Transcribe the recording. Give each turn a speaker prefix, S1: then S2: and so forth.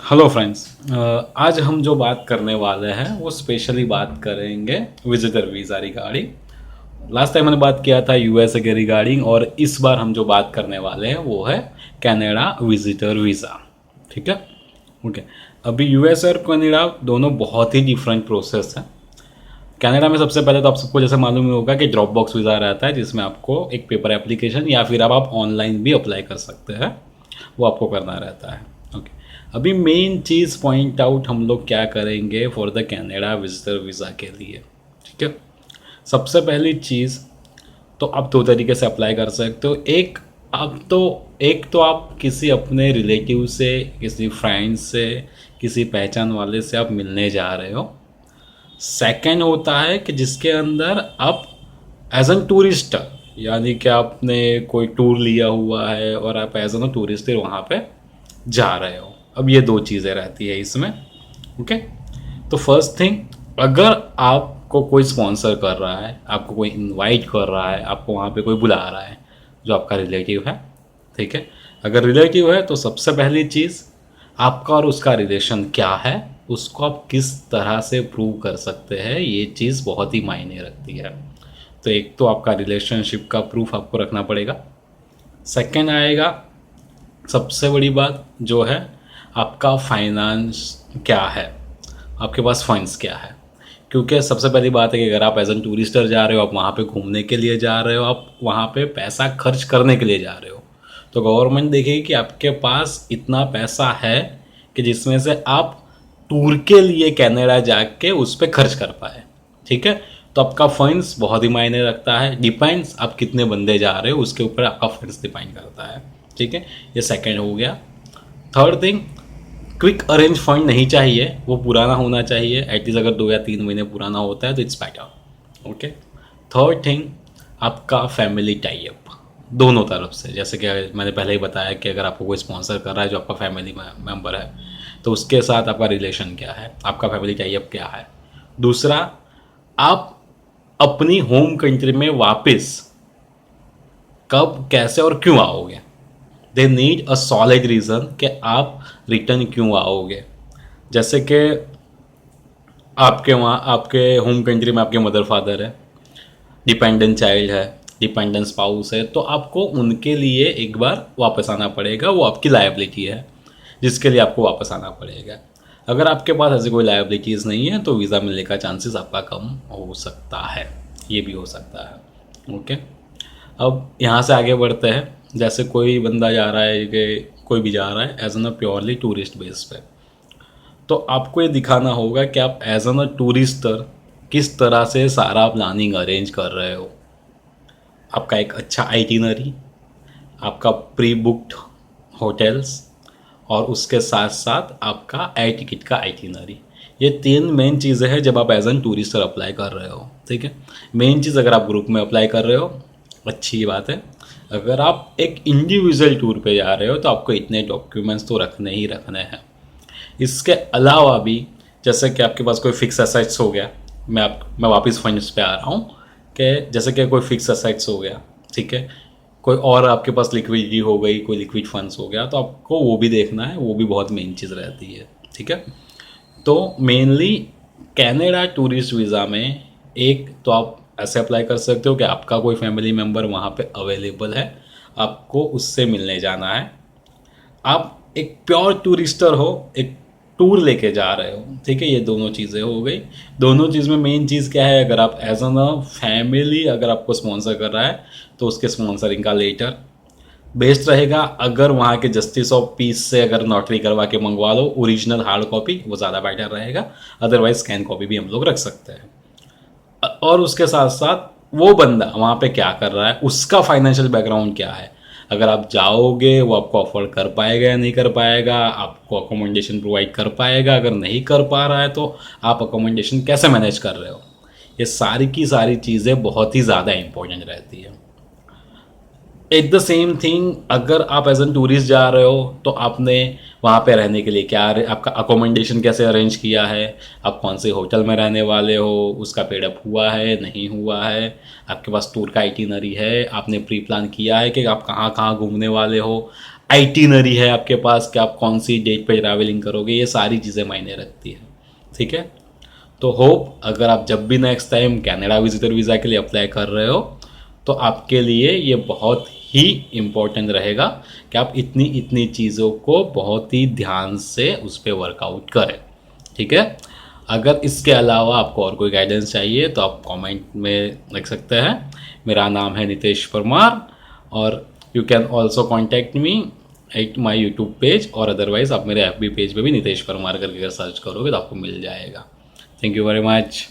S1: Hello friends. आज हम जो बात करने वाले हैं वो स्पेशली बात करेंगे visitor visa regarding. Last time मैंने बात किया था यूएसए के रिगार्डिंग, और इस बार हम जो बात करने वाले हैं वो है कनाडा विजिटर वीज़ा। ठीक है, ओके। अभी यूएसए और कनाडा दोनों बहुत ही डिफरेंट प्रोसेस हैं। कनाडा में सबसे पहले तो आप सबको जैसे मालूम ही होगा कि ड्रॉप बॉक्स वीज़ा रहता है, जिसमें आपको एक पेपर एप्लीकेशन या फिर अब आप ऑनलाइन भी अप्लाई कर सकते हैं, वो आपको करना रहता है। ओके, अभी मेन चीज़ पॉइंट आउट हम लोग क्या करेंगे for the Canada visitor visa के लिए। ठीक है, सबसे पहली चीज़ तो आप दो तरीके से अप्लाई कर सकते हो। एक तो आप किसी अपने रिलेटिव से, किसी फ्रेंड से, किसी पहचान वाले से आप मिलने जा रहे हो। सेकंड होता है कि जिसके अंदर आप एज एन टूरिस्ट, यानी कि आपने कोई टूर लिया हुआ है और आप एज एन टूरिस्ट वहाँ पे जा रहे हो। अब ये दो चीज़ें रहती है इसमें। ओके, तो फर्स्ट थिंग, अगर आपको कोई स्पॉन्सर कर रहा है, आपको कोई इनवाइट कर रहा है, आपको वहाँ पे कोई बुला रहा है जो आपका रिलेटिव है, ठीक है। अगर रिलेटिव है तो सबसे पहली चीज़, आपका और उसका रिलेशन क्या है, उसको आप किस तरह से प्रूव कर सकते हैं, ये चीज़ बहुत ही मायने रखती है। तो एक तो आपका रिलेशनशिप का प्रूफ आपको रखना पड़ेगा। सेकंड आएगा सबसे बड़ी बात जो है, आपका फाइनेंस क्या है, आपके पास फंड्स क्या है। क्योंकि सबसे पहली बात है कि अगर आप एज एन टूरिस्टर जा रहे हो, आप वहाँ पे घूमने के लिए जा रहे हो, आप वहाँ पे पैसा खर्च करने के लिए जा रहे हो, तो गवर्नमेंट देखेगी कि आपके पास इतना पैसा है कि जिसमें से आप टूर के लिए कनाडा जाके उस पर खर्च कर पाए। ठीक है, तो आपका फंड्स बहुत ही मायने रखता है। डिपेंड्स आप कितने बंदे जा रहे हो उसके ऊपर आपका फंड्स डिपेंड करता है। ठीक है, ये सेकंड हो गया। Third thing, quick arrange fund नहीं चाहिए, वो पुराना होना चाहिए। एटलीस्ट अगर 2 या 3 महीने पुराना होता है तो it's better. Okay, third thing, आपका फैमिली टाइप दोनों तरफ से। जैसे कि मैंने पहले ही बताया कि अगर आपको कोई स्पॉन्सर कर रहा है जो आपका फैमिली मेम्बर है, तो उसके साथ आपका रिलेशन क्या है, आपका फैमिली टाइप क्या है। दूसरा, आप अपनी होम कंट्री में वापस कब, कैसे और क्यों आओगे। They need a solid reason कि आप रिटर्न क्यों आओगे। जैसे कि आपके वहाँ, आपके होम कंट्री में आपके मदर फादर है, डिपेंडेंट चाइल्ड है, डिपेंडेंट स्पाउस है, तो आपको उनके लिए एक बार वापस आना पड़ेगा। वो आपकी लायबिलिटी है जिसके लिए आपको वापस आना पड़ेगा। अगर आपके पास ऐसी कोई लायबिलिटीज़ नहीं है तो वीज़ा मिलने का चांसेस आपका कम हो सकता है, ये भी हो सकता है। ओके, अब यहाँ से आगे बढ़ते हैं। जैसे कोई बंदा जा रहा है, कि कोई भी जा रहा है as an a purely tourist base पे, तो आपको ये दिखाना होगा कि आप एज एन अ टूरिस्टर किस तरह से सारा प्लानिंग अरेंज कर रहे हो। आपका एक अच्छा आइटिनरी, आपका प्री बुक्ड होटल्स, और उसके साथ साथ आपका एयर टिकट का आइटिनरी। ये तीन मेन चीज़ें हैं जब आप एज एन टूरिस्टर अप्लाई कर रहे हो। ठीक है, मेन चीज़ अगर आप ग्रुप में अप्लाई कर रहे हो अच्छी बात है। अगर आप एक इंडिविजुअल टूर पे जा रहे हो तो आपको इतने डॉक्यूमेंट्स तो रखने ही रखने हैं। इसके अलावा भी, जैसे कि आपके पास कोई फिक्स असेट्स हो गया, मैं वापस फंड्स पे आ रहा हूँ, कि जैसे कि कोई फिक्स असेट्स हो गया, ठीक है, कोई और आपके पास लिक्विडिटी हो गई, कोई लिक्विड फंड्स हो गया, तो आपको वो भी देखना है। वो भी बहुत मेन चीज़ रहती है। ठीक है, तो मेनली कनाडा टूरिस्ट वीज़ा में एक तो आप ऐसे अप्लाई कर सकते हो कि आपका कोई फैमिली मेम्बर वहाँ पे अवेलेबल है, आपको उससे मिलने जाना है। आप एक प्योर टूरिस्टर हो, एक टूर लेके जा रहे हो। ठीक है, ये दोनों चीज़ें हो गई। दोनों चीज़ में मेन चीज़ क्या है, अगर आप एज एन अ फैमिली अगर आपको स्पॉन्सर कर रहा है तो उसके स्पॉन्सरिंग का लेटर बेस्ट रहेगा। अगर वहाँ के जस्टिस ऑफ पीस से अगर नोटरी करवा के मंगवा लो ओरिजिनल हार्ड कॉपी, वो ज़्यादा बेटर रहेगा। अदरवाइज स्कैन कॉपी भी हम लोग रख सकते हैं। और उसके साथ साथ वो बंदा वहाँ पे क्या कर रहा है, उसका फाइनेंशियल बैकग्राउंड क्या है। अगर आप जाओगे वो आपको अफोर्ड कर पाएगा या नहीं कर पाएगा, आपको अकोमोडेशन प्रोवाइड कर पाएगा, अगर नहीं कर पा रहा है तो आप अकोमोडेशन कैसे मैनेज कर रहे हो। ये सारी की सारी चीज़ें बहुत ही ज़्यादा इंपॉर्टेंट रहती है। एट द सेम थिंग, अगर आप एज एन टूरिस्ट जा रहे हो तो आपने वहाँ पे रहने के लिए क्या, आपका अकोमोडेशन कैसे अरेंज किया है, आप कौन से होटल में रहने वाले हो, उसका पेडअप हुआ है नहीं हुआ है, आपके पास टूर का आइटिनरी है, आपने प्री प्लान किया है कि आप कहाँ कहाँ घूमने वाले हो, आइटिनरी है आपके पास कि आप कौन सी डेट पे ट्रैवलिंग करोगे, ये सारी चीज़ें मायने रखती है। ठीक है, तो होप अगर आप जब भी next time Canada visitor visa के लिए अप्लाई कर रहे हो तो आपके लिए ये बहुत ही इम्पोर्टेंट रहेगा कि आप इतनी इतनी चीज़ों को बहुत ही ध्यान से उस पर वर्कआउट करें। ठीक है, अगर इसके अलावा आपको और कोई गाइडेंस चाहिए तो आप कमेंट में लिख सकते हैं। मेरा नाम है नितेश परमार, और you can also contact me at my YouTube page, और अदरवाइज आप मेरे FB पेज पे भी नितेश परमार करके अगर सर्च करोगे तो आपको मिल जाएगा। Thank you very much.